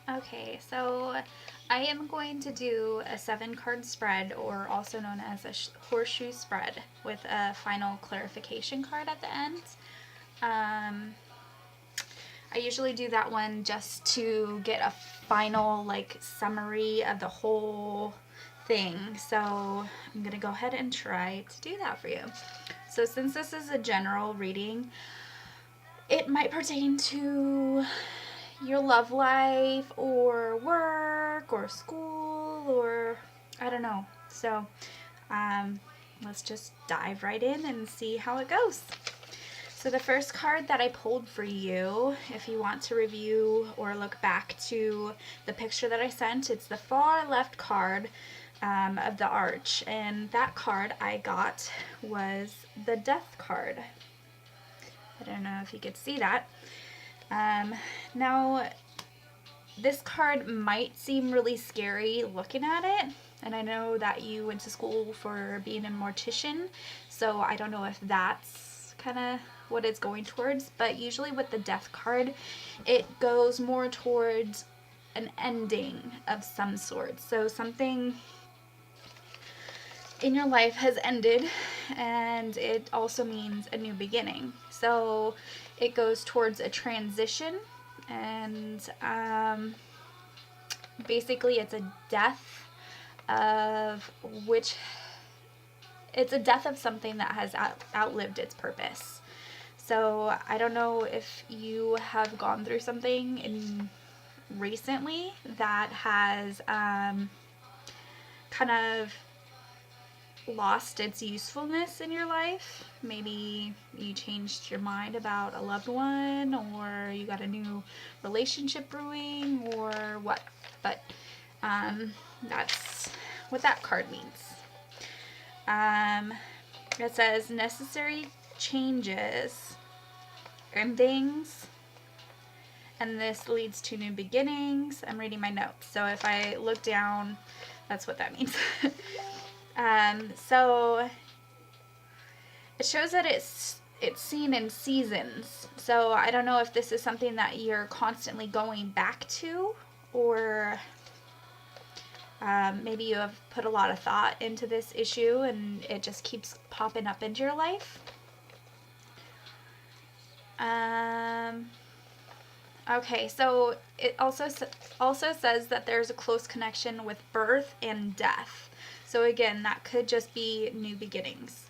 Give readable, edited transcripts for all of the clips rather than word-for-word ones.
Okay, so I am going to do a 7 card spread, or also known as a horseshoe spread, with a final clarification card at the end. Um, I usually do that one just to get a final like summary of the whole thing. So I'm gonna go ahead and try to do that for you. So since this is a general reading, it might pertain to your love life or work or school or I don't know. So let's just dive right in and see how it goes. So the first card that I pulled for you, if you want to review or look back to the picture that I sent, it's the far left card of the arch. And that card I got was the Death card. I don't know if you could see that. Now, this card might seem really scary looking at it. And I know that you went to school for being a mortician, so I don't know if that's kind of what it's going towards. But usually with the Death card, it goes more towards an ending of some sort. So something in your life has ended, and it also means a new beginning. So it goes towards a transition, and basically it's a death of which it's a death of something that has outlived its purpose. So I don't know if you have gone through something recently that has kind of lost its usefulness in your life. Maybe you changed your mind about a loved one, or you got a new relationship brewing, or what. But that's what that card means. It says necessary changes, endings, and this leads to new beginnings. I'm reading my notes, so if I look down, that's what that means. So it shows that it's seen in seasons. So I don't know if this is something that you're constantly going back to, or maybe you have put a lot of thought into this issue and it just keeps popping up into your life. Okay, so it also says that there's a close connection with birth and death. So again, that could just be new beginnings.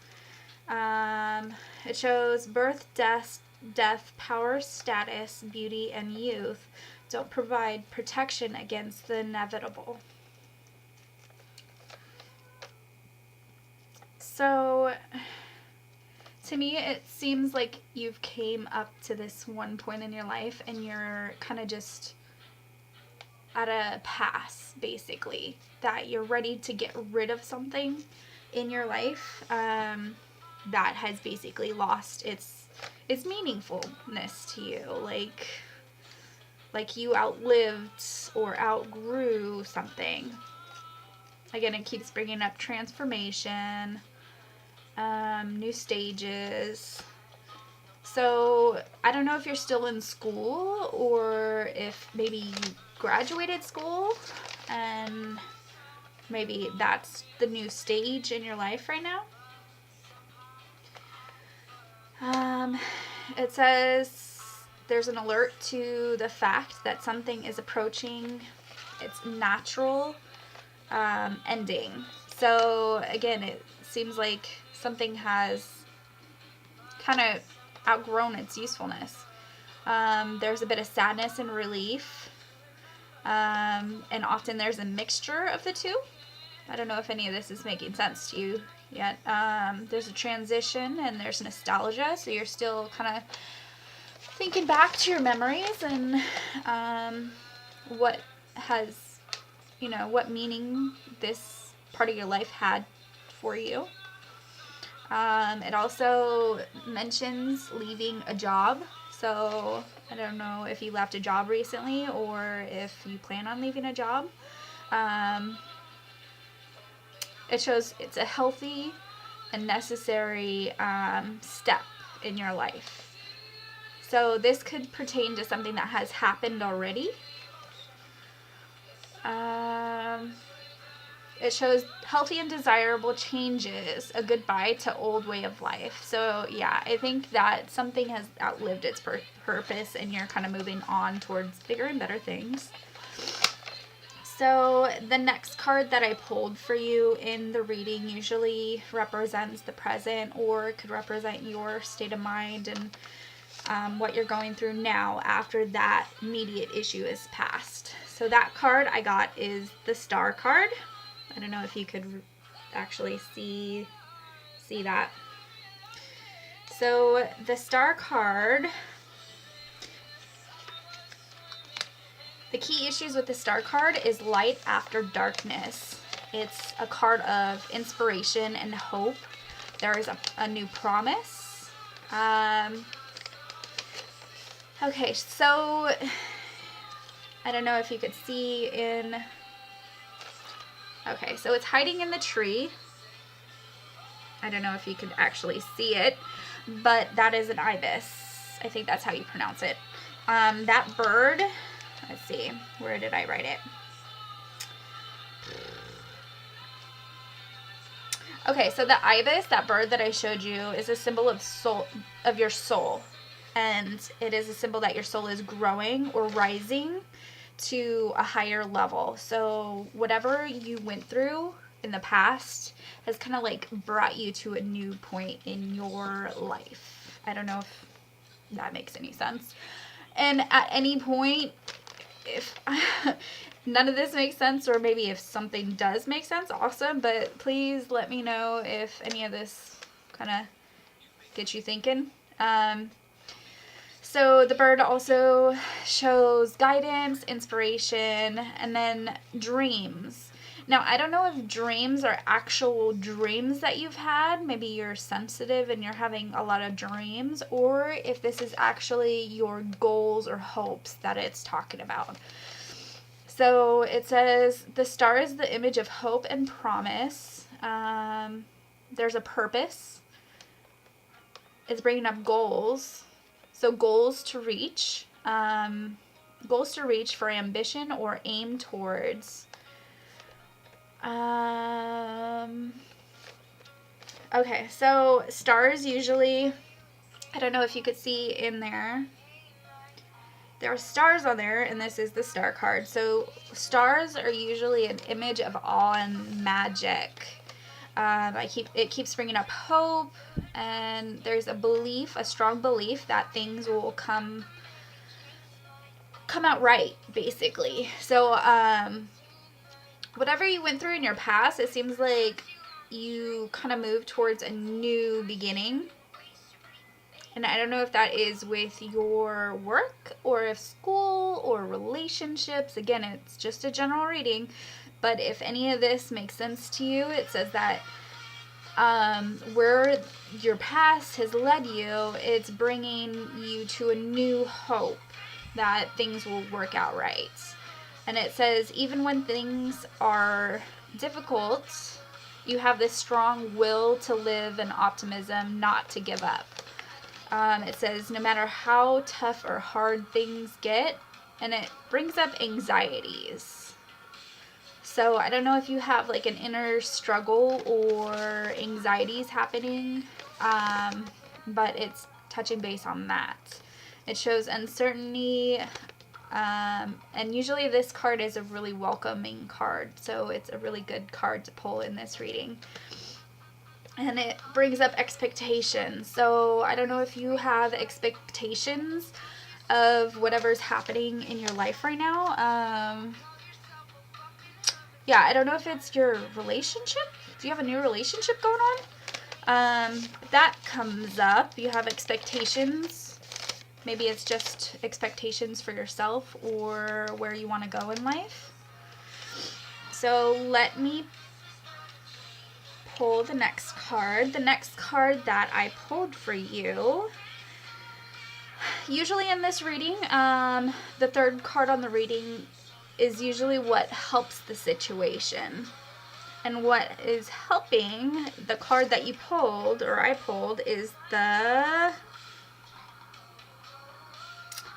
It shows birth, death, power, status, beauty, and youth don't provide protection against the inevitable. So to me, it seems like you've came up to this one point in your life and you're kind of just at a pass, basically, that you're ready to get rid of something in your life that has basically lost its meaningfulness to you, like you outlived or outgrew something. Again, it keeps bringing up transformation, new stages. So I don't know if you're still in school or if maybe you graduated school and maybe that's the new stage in your life right now. It says there's an alert to the fact that something is approaching its natural ending. So again, it seems like something has kind of outgrown its usefulness. There's a bit of sadness and relief, and often there's a mixture of the two. I don't know if any of this is making sense to you yet. There's a transition and there's nostalgia, so you're still kind of thinking back to your memories and what has, what meaning this part of your life had for you. It also mentions leaving a job. So I don't know if you left a job recently or if you plan on leaving a job. It shows it's a healthy and necessary step in your life. So this could pertain to something that has happened already. It shows healthy and desirable changes, a goodbye to old way of life. So yeah, I think that something has outlived its purpose and you're kind of moving on towards bigger and better things. So the next card that I pulled for you in the reading usually represents the present, or it could represent your state of mind and what you're going through now after that immediate issue is passed. So that card I got is the Star card. I don't know if you could actually see that. So the Star card, the key issues with the Star card is light after darkness. It's a card of inspiration and hope. There is a new promise. Okay, so I don't know if you could see in... Okay, so it's hiding in the tree. I don't know if you could actually see it, but that is an ibis. I think that's how you pronounce it. That bird, let's see, where did I write it? Okay, so the ibis, that bird that I showed you, is a symbol of soul, of your soul. And it is a symbol that your soul is growing or rising to a higher level. So whatever you went through in the past has kind of like brought you to a new point in your life. I don't know if that makes any sense. And at any point, if none of this makes sense, or maybe if something does make sense, awesome, but please let me know if any of this kind of gets you thinking. So the bird also shows guidance, inspiration, and then dreams. Now, I don't know if dreams are actual dreams that you've had. Maybe you're sensitive and you're having a lot of dreams, or if this is actually your goals or hopes that it's talking about. So it says, the star is the image of hope and promise. There's a purpose. It's bringing up goals. So goals to reach for ambition or aim towards. Okay, so stars usually, I don't know if you could see in there. There are stars on there, and this is the Star card. So stars are usually an image of awe and magic. It keeps bringing up hope, and there's a strong belief that things will come out right, basically. So whatever you went through in your past, it seems like you kind of move towards a new beginning. And I don't know if that is with your work or if school or relationships. Again, it's just a general reading. But if any of this makes sense to you, it says that where your past has led you, it's bringing you to a new hope that things will work out right. And it says, even when things are difficult, you have this strong will to live and optimism, not to give up. It says, no matter how tough or hard things get, and it brings up anxieties. So I don't know if you have like an inner struggle or anxieties happening, but it's touching base on that. It shows uncertainty, and usually this card is a really welcoming card, so it's a really good card to pull in this reading. And it brings up expectations. So I don't know if you have expectations of whatever's happening in your life right now. Yeah, I don't know if it's your relationship. Do you have a new relationship going on? That comes up. You have expectations. Maybe it's just expectations for yourself or where you want to go in life. So let me pull the next card. The next card that I pulled for you, usually in this reading, the third card on the reading is usually what helps the situation. And what is helping, the card that you pulled, or I pulled, is the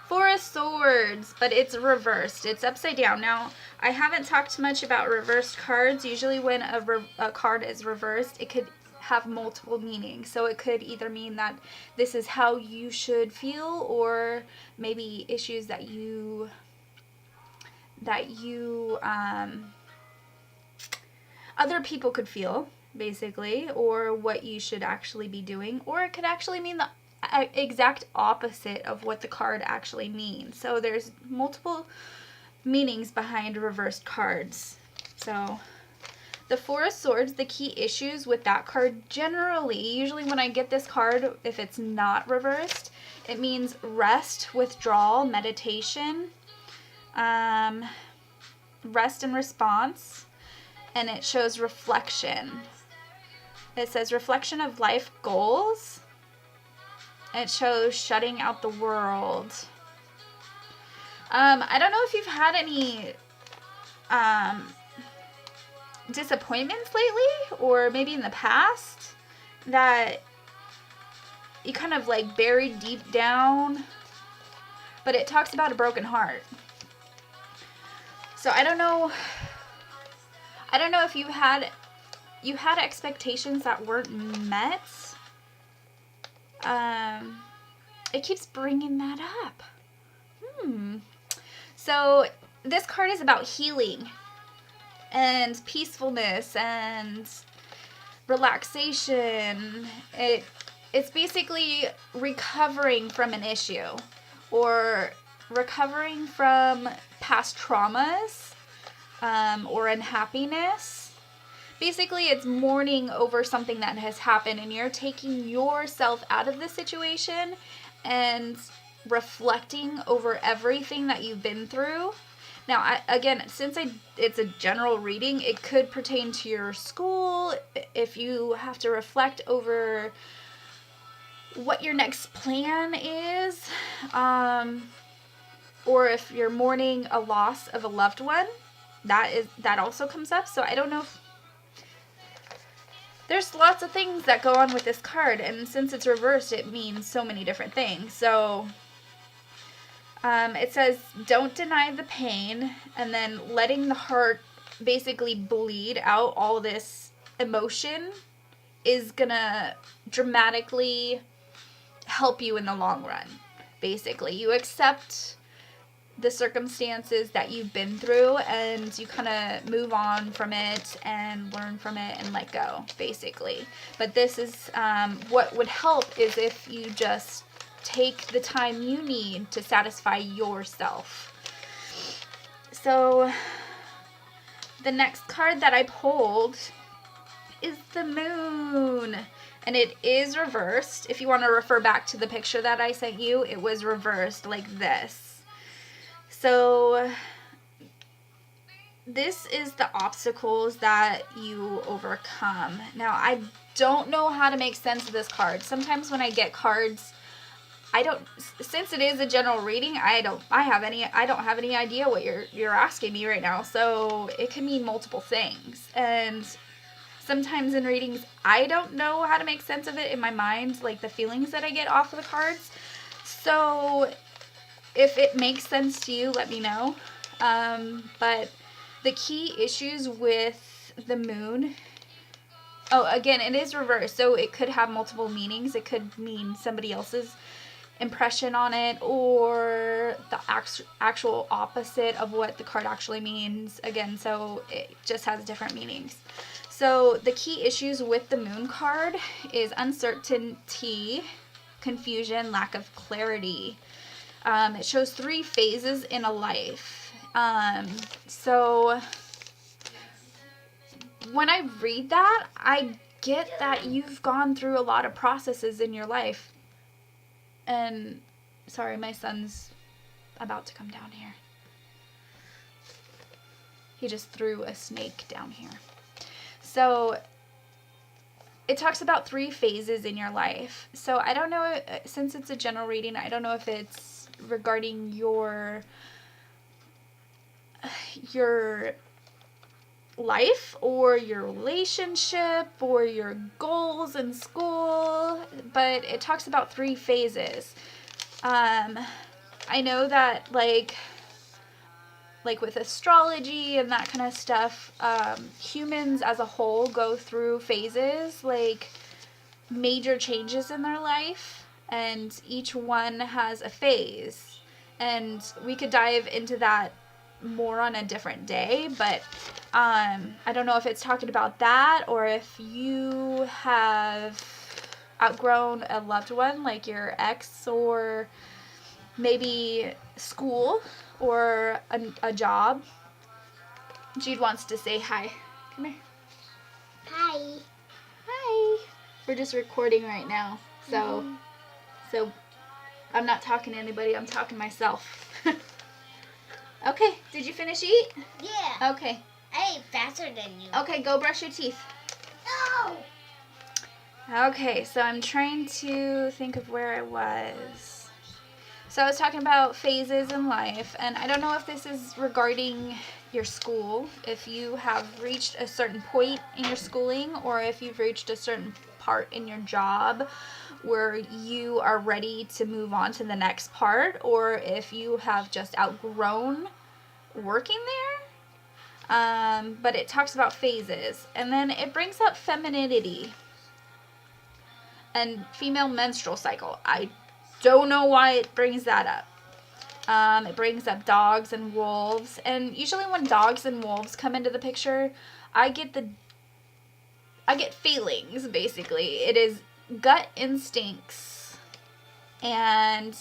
Four of Swords, but it's reversed. It's upside down. Now, I haven't talked much about reversed cards. Usually when a card is reversed, it could have multiple meanings. So it could either mean that this is how you should feel, or maybe issues that you other people could feel, basically, or what you should actually be doing, or it could actually mean the exact opposite of what the card actually means. So there's multiple meanings behind reversed cards. So the Four of Swords, the key issues with that card generally, usually when I get this card, if it's not reversed, it means rest, withdrawal, meditation, rest and response, and it shows reflection. It says reflection of life goals. It shows shutting out the world. I don't know if you've had any disappointments lately, or maybe in the past, that you kind of like buried deep down, but it talks about a broken heart. So I don't know if you had expectations that weren't met. It keeps bringing that up. So this card is about healing and peacefulness and relaxation. It's basically recovering from an issue, or recovering from past traumas, or unhappiness. Basically, it's mourning over something that has happened, and you're taking yourself out of the situation and reflecting over everything that you've been through. Now, since it's a general reading, it could pertain to your school, if you have to reflect over what your next plan is, or if you're mourning a loss of a loved one, that also comes up. So I don't know if there's lots of things that go on with this card, and since it's reversed, it means so many different things. So it says, don't deny the pain, and then letting the heart basically bleed out all this emotion is gonna dramatically help you in the long run. Basically, you accept the circumstances that you've been through, and you kind of move on from it and learn from it and let go, basically. But this is what would help is if you just take the time you need to satisfy yourself. So the next card that I pulled is the Moon, and it is reversed. If you want to refer back to the picture that I sent you, it was reversed like this. So this is the obstacles that you overcome. Now, I don't know how to make sense of this card. Sometimes when I get cards, since it is a general reading, I don't have any idea what you're asking me right now. So it can mean multiple things. And sometimes in readings, I don't know how to make sense of it in my mind, like the feelings that I get off of the cards. So if it makes sense to you, let me know. But the key issues with the Moon, again, it is reversed, so it could have multiple meanings. It could mean somebody else's impression on it, or the actual opposite of what the card actually means. Again, so it just has different meanings. So the key issues with the Moon card is uncertainty, confusion, lack of clarity. It shows 3 phases in a life. So when I read that, I get that you've gone through a lot of processes in your life. And sorry, my son's about to come down here. He just threw a snake down here. So it talks about 3 phases in your life. So I don't know, since it's a general reading, I don't know if it's regarding your life or your relationship or your goals in school, but it talks about 3 phases. I know that like like with astrology and that kind of stuff, humans as a whole go through phases, like major changes in their life, and each one has a phase. And we could dive into that more on a different day, but I don't know if it's talking about that or if you have outgrown a loved one, like your ex, or maybe school or a job. Jude wants to say hi. Come here. Hi. Hi. We're just recording right now, so I'm not talking to anybody. I'm talking to myself. Okay. Did you finish eat? Yeah. Okay. I ate faster than you. Okay. Go brush your teeth. No. Okay. So I'm trying to think of where I was. So I was talking about phases in life, and I don't know if this is regarding your school, if you have reached a certain point in your schooling, or if you've reached a certain part in your job where you are ready to move on to the next part, or if you have just outgrown working there. But it talks about phases, and then it brings up femininity and female menstrual cycle. I don't know why it brings that up. It brings up dogs and wolves, and usually when dogs and wolves come into the picture, I get feelings, basically. It is gut instincts and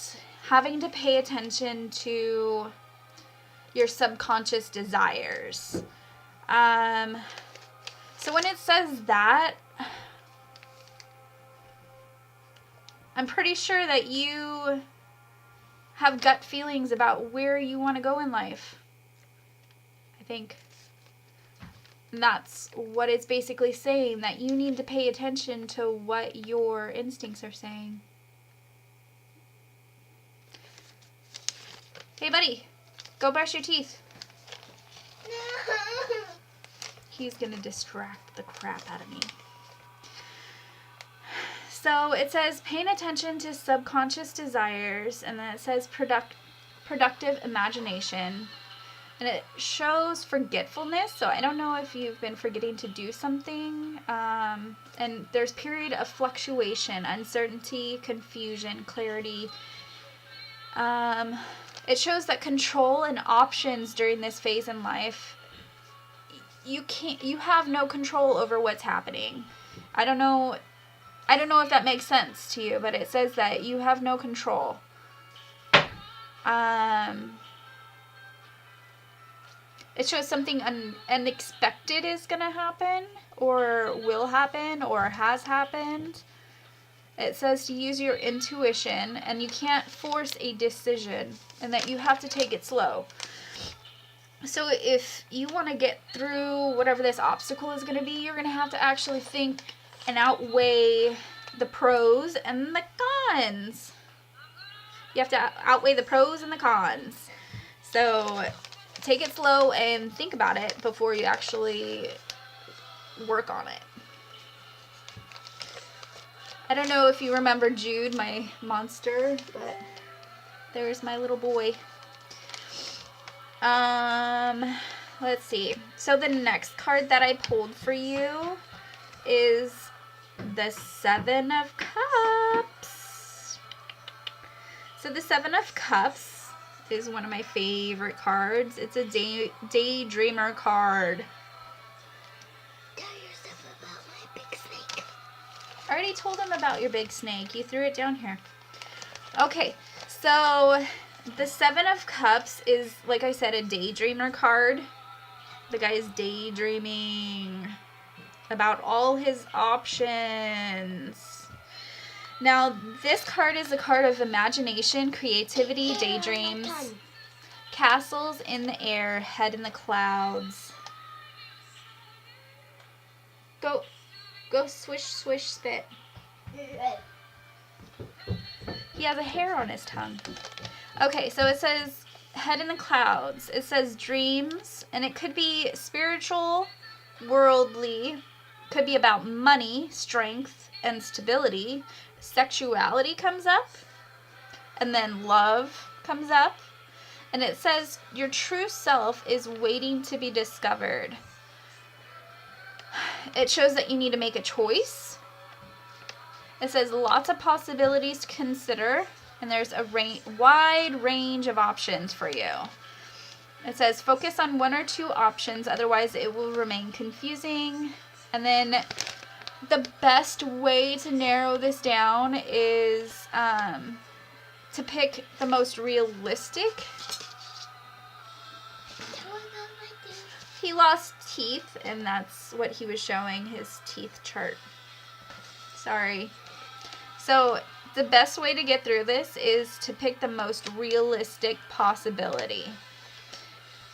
having to pay attention to your subconscious desires. So when it says that, I'm pretty sure that you have gut feelings about where you want to go in life. I think that's what it's basically saying, that you need to pay attention to what your instincts are saying. Hey, buddy, go brush your teeth. He's going to distract the crap out of me. So it says paying attention to subconscious desires, and then it says productive imagination, and it shows forgetfulness. So I don't know if you've been forgetting to do something, and there's period of fluctuation, uncertainty, confusion, clarity. It shows that control and options during this phase in life, you have no control over what's happening. I don't know if that makes sense to you, but it says that you have no control. It shows something unexpected is going to happen, or will happen, or has happened. It says to use your intuition, and you can't force a decision, and that you have to take it slow. So if you want to get through whatever this obstacle is going to be, you're going to have to actually think and outweigh the pros and the cons. You have to outweigh the pros and the cons. So take it slow and think about it before you actually work on it. I don't know if you remember Jude, my monster, but there's my little boy. Let's see. So the next card that I pulled for you is the Seven of Cups. So the Seven of Cups is one of my favorite cards. It's a daydreamer card. Tell yourself about my big snake. I already told him about your big snake. You threw it down here. Okay, so the Seven of Cups is, like I said, a daydreamer card. The guy is daydreaming about all his options. Now, this card is a card of imagination, creativity, daydreams, castles in the air, head in the clouds. Go swish, swish, spit. He has a hair on his tongue. Okay, so it says head in the clouds. It says dreams, and it could be spiritual, worldly, could be about money, strength, and stability. Sexuality comes up, and then love comes up, And it says your true self is waiting to be discovered. It shows that you need to make a choice. It says lots of possibilities to consider, and there's a wide range of options for you. It says focus on one or two options, otherwise it will remain confusing. And then the best way to narrow this down is to pick the most realistic. He lost teeth, and that's what he was showing, his teeth chart. Sorry. So the best way to get through this is to pick the most realistic possibility.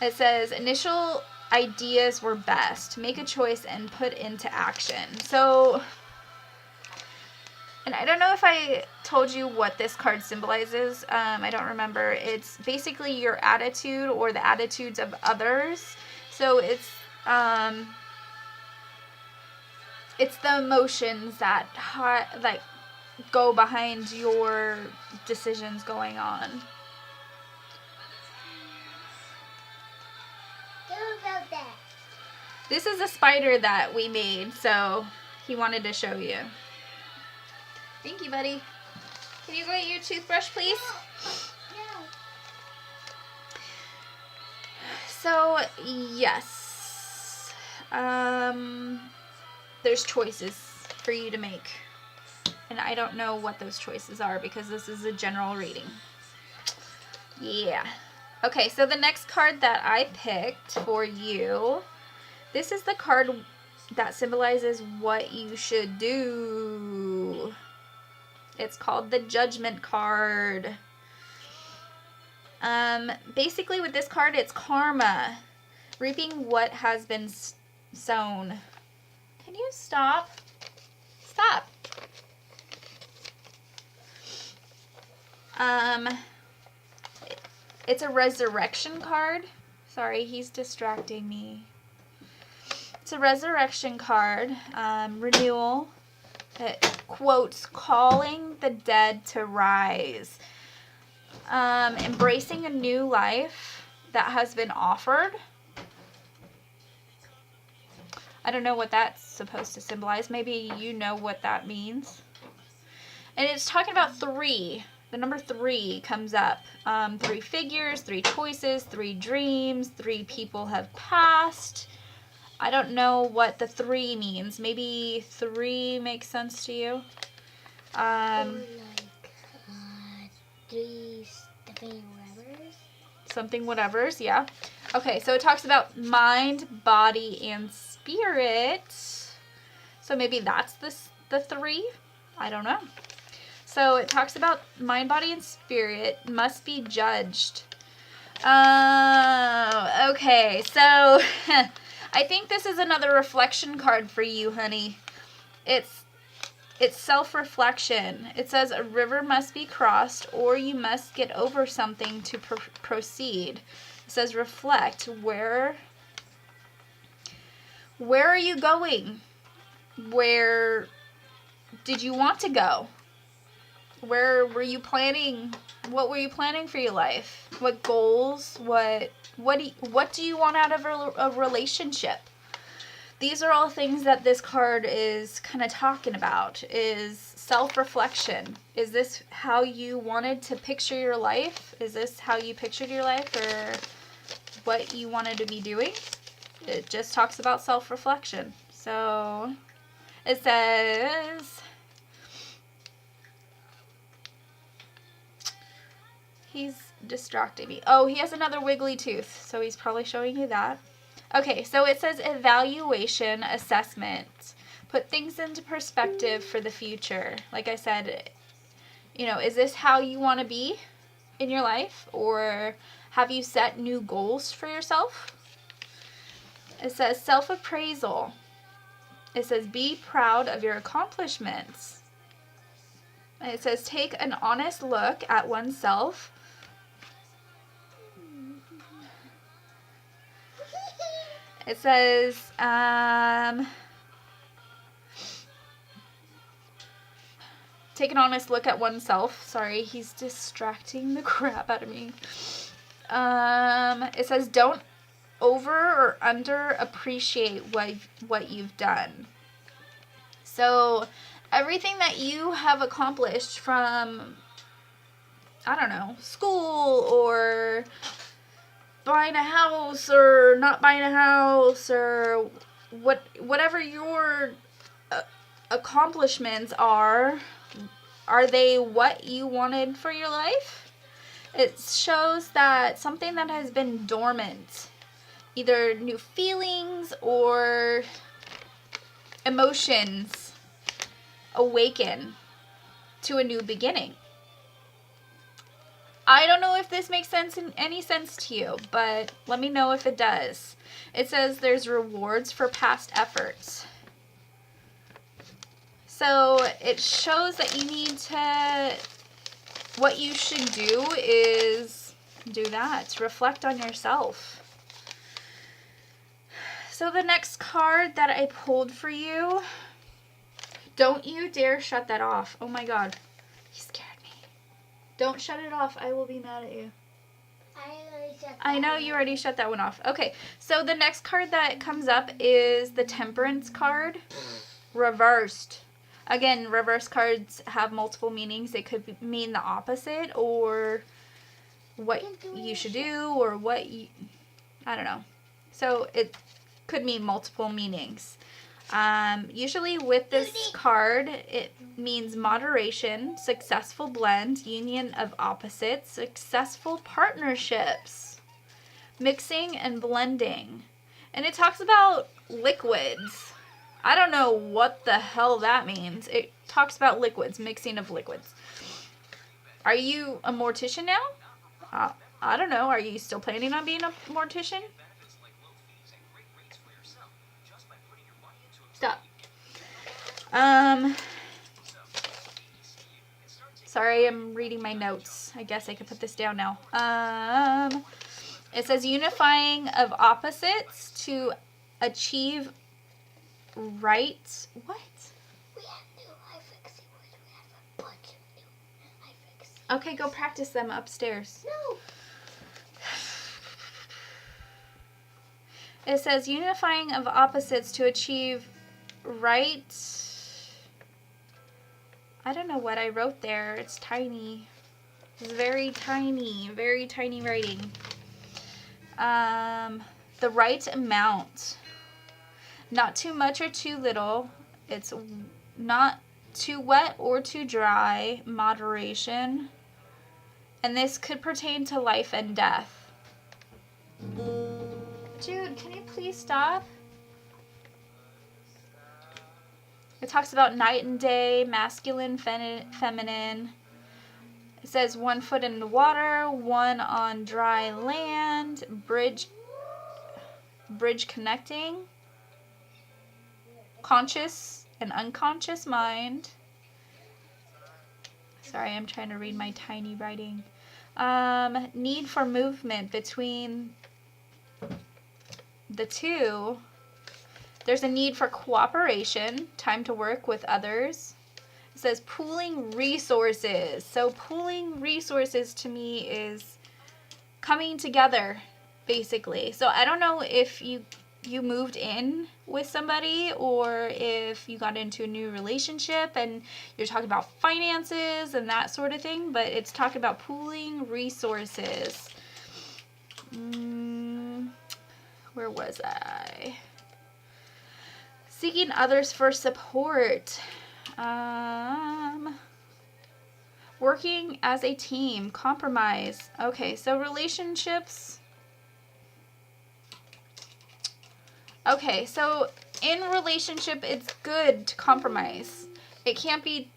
It says initial ideas were best. Make a choice and put into action. So, and I don't know if I told you what this card symbolizes. I don't remember. It's basically your attitude or the attitudes of others. So it's the emotions that like go behind your decisions going on. Tell about that. This is a spider that we made, so he wanted to show you. Thank you, buddy. Can you go get your toothbrush, please? No. So, yes. There's choices for you to make. And I don't know what those choices are because this is a general reading. Yeah. Okay, so the next card that I picked for you, this is the card that symbolizes what you should do. It's called the Judgment card. Basically with this card, it's karma. Reaping what has been sown. Can you stop? Stop. It's a resurrection card. Sorry, he's distracting me. It's a resurrection card. Renewal. It quotes, calling the dead to rise. Embracing a new life that has been offered. I don't know what that's supposed to symbolize. Maybe you know what that means. And it's talking about 3. The number 3 comes up. 3 figures, 3 choices, 3 dreams, 3 people have passed. I don't know what the 3 means. Maybe 3 makes sense to you. Or like 3 something whatevers. Something whatevers, yeah. Okay, so it talks about mind, body, and spirit. So maybe that's the 3? I don't know. So it talks about mind, body, and spirit must be judged. Okay, so I think this is another reflection card for you, honey. It's self-reflection. It says a river must be crossed or you must get over something to proceed. It says reflect. Where are you going? Where did you want to go? Where were you planning? What were you planning for your life? What goals? What do you want out of a relationship? These are all things that this card is kind of talking about, is self-reflection. Is this how you wanted to picture your life? Is this how you pictured your life or what you wanted to be doing? It just talks about self-reflection. So it says, he's distracting me. Oh, he has another wiggly tooth, so he's probably showing you that. Okay, so it says evaluation, assessment. Put things into perspective for the future. Like I said, is this how you want to be in your life? Or have you set new goals for yourself? It says self-appraisal. It says be proud of your accomplishments. And it says take an honest look at oneself. It says, take an honest look at oneself. Sorry, he's distracting the crap out of me. It says don't over or under appreciate what you've done. So everything that you have accomplished from, I don't know, school or buying a house or not buying a house or whatever your accomplishments are they what you wanted for your life? It shows that something that has been dormant, either new feelings or emotions, awaken to a new beginning. I don't know if this makes any sense to you, but let me know if it does. It says there's rewards for past efforts. So it shows that you need to, what you should do is do that. Reflect on yourself. So the next card that I pulled for you, don't you dare shut that off. Oh my God. You scared me. Don't shut it off. I will be mad at you. I know you already shut that one off. Okay, so the next card that comes up is the Temperance card, reversed. Again, reverse cards have multiple meanings. It could mean the opposite or what you should do or what you, I don't know. So it could mean multiple meanings. Usually with this card, it means moderation, successful blend, union of opposites, successful partnerships, mixing and blending. And it talks about liquids. I don't know what the hell that means. It talks about liquids, mixing of liquids. Are you a mortician now? I don't know. Are you still planning on being a mortician? Stop. Sorry, I'm reading my notes. I guess I could put this down now. It says unifying of opposites to achieve right. What? We have new iFixie words. We have a bunch of new iFixie. Okay, go practice them upstairs. No. It says unifying of opposites to achieve right. I don't know what I wrote there. It's tiny. It's very tiny writing. The right amount. Not too much or too little. It's not too wet or too dry. Moderation. And this could pertain to life and death. Jude, can you please stop? It talks about night and day, masculine, feminine. It says 1 foot in the water, 1 on dry land, bridge connecting, conscious and unconscious mind. Sorry, I'm trying to read my tiny writing. Need for movement between the two. There's a need for cooperation, time to work with others. It says pooling resources. So pooling resources to me is coming together, basically. So I don't know if you moved in with somebody or if you got into a new relationship and you're talking about finances and that sort of thing, but it's talking about pooling resources. Where was I? Seeking others for support. Working as a team. Compromise. Okay, so relationships. Okay, so in relationship, it's good to compromise. It can't be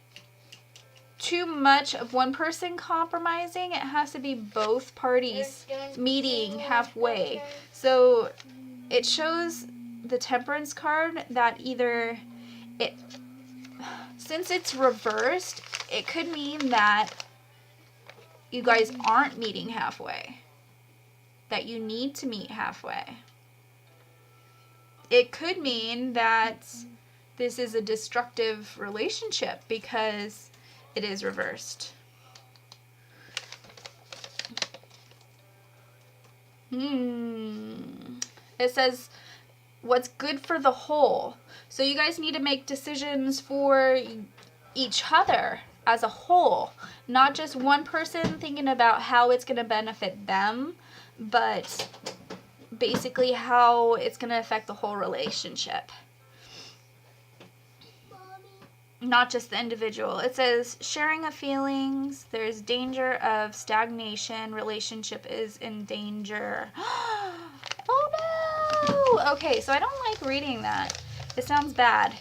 too much of one person compromising. It has to be both parties meeting halfway. So it shows the Temperance card that either since it's reversed, it could mean that you guys aren't meeting halfway, that you need to meet halfway. It could mean that this is a destructive relationship because it is reversed. It says what's good for the whole. So you guys need to make decisions for each other as a whole, not just one person thinking about how it's going to benefit them, but basically how it's going to affect the whole relationship. Not just the individual. It says sharing of feelings, there's danger of stagnation, relationship is in danger. Oh no! Okay, so I don't like reading that. It sounds bad.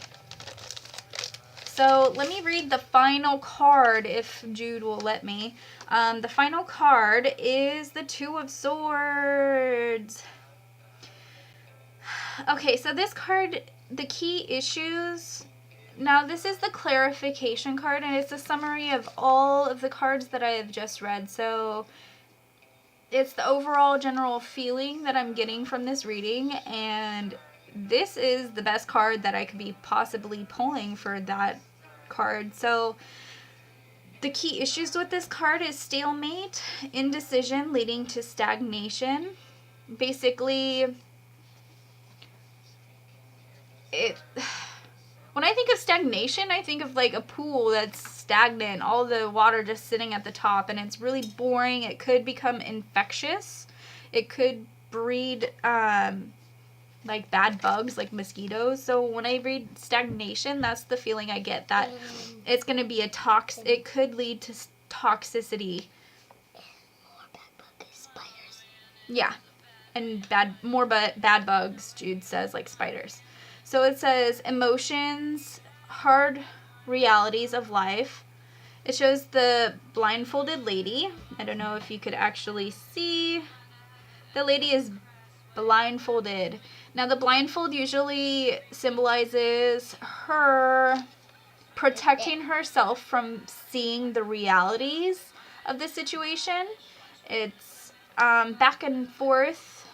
So let me read the final card if Jude will let me. The final card is the Two of Swords. Okay, so this card, the key issues. Now, this is the clarification card, and it's a summary of all of the cards that I have just read. So, it's the overall general feeling that I'm getting from this reading, and this is the best card that I could be possibly pulling for that card. So, the key issues with this card is stalemate, indecision leading to stagnation. Basically, when I think of stagnation, I think of like a pool that's stagnant, all the water just sitting at the top, and it's really boring. It could become infectious. It could breed like bad bugs, like mosquitoes. So when I read stagnation, that's the feeling I get, that it's going to be it could lead to toxicity. More bad bugs, spiders. Yeah, and bad bugs, Jude says, like spiders. So it says emotions, hard realities of life. It shows the blindfolded lady. I don't know if you could actually see. The lady is blindfolded. Now the blindfold usually symbolizes her protecting herself from seeing the realities of the situation. It's back and forth,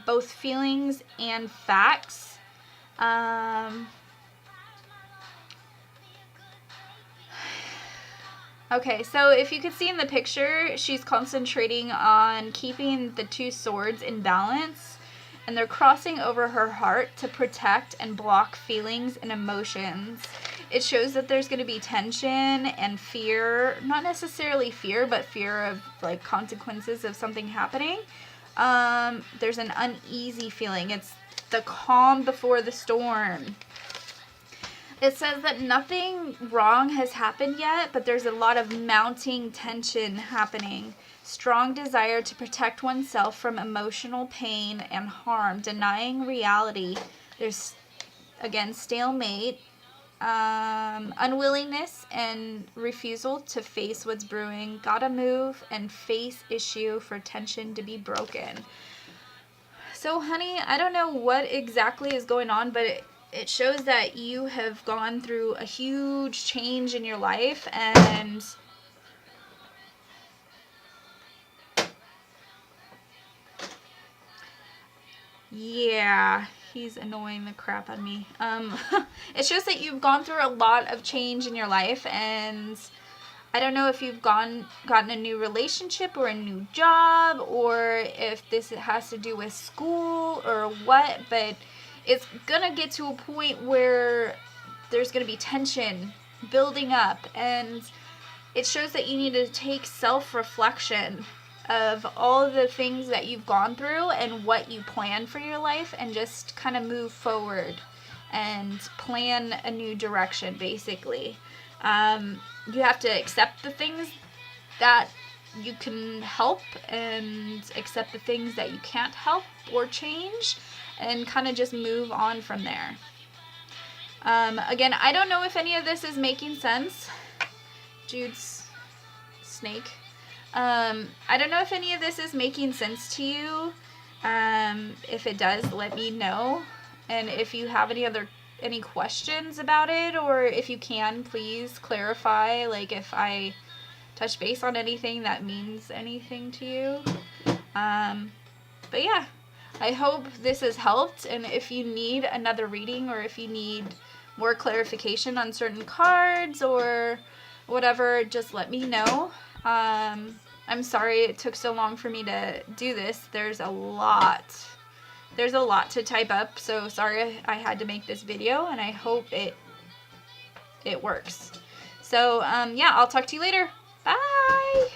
both feelings and facts. Okay, so if you could see in the picture, she's concentrating on keeping the two swords in balance, and they're crossing over her heart to protect and block feelings and emotions. It shows that there's going to be tension and fear, not necessarily fear, but fear of like consequences of something happening. There's an uneasy feeling. It's the calm before the storm. It says that nothing wrong has happened yet, but there's a lot of mounting tension happening. Strong desire to protect oneself from emotional pain and harm, denying reality. There's, again, stalemate, unwillingness and refusal to face what's brewing. Gotta move and face issue for tension to be broken. So, honey, I don't know what exactly is going on, but it shows that you have gone through a huge change in your life, and yeah, he's annoying the crap out of me. It shows that you've gone through a lot of change in your life, and I don't know if you've gotten a new relationship or a new job, or if this has to do with school or what, but it's gonna get to a point where there's gonna be tension building up, and it shows that you need to take self-reflection of all the things that you've gone through and what you plan for your life, and just kind of move forward and plan a new direction, basically. You have to accept the things that you can help and accept the things that you can't help or change, and kind of just move on from there. Again, I don't know if any of this is making sense. Jude's snake. I don't know if any of this is making sense to you. If it does, let me know. And if you have any questions about it, or if you can, please clarify, like if I touch base on anything that means anything to you. But yeah, I hope this has helped, and if you need another reading, or if you need more clarification on certain cards or whatever, just let me know. I'm sorry it took so long for me to do this. There's a lot to type up, so sorry I had to make this video, and I hope it works. So, yeah, I'll talk to you later. Bye!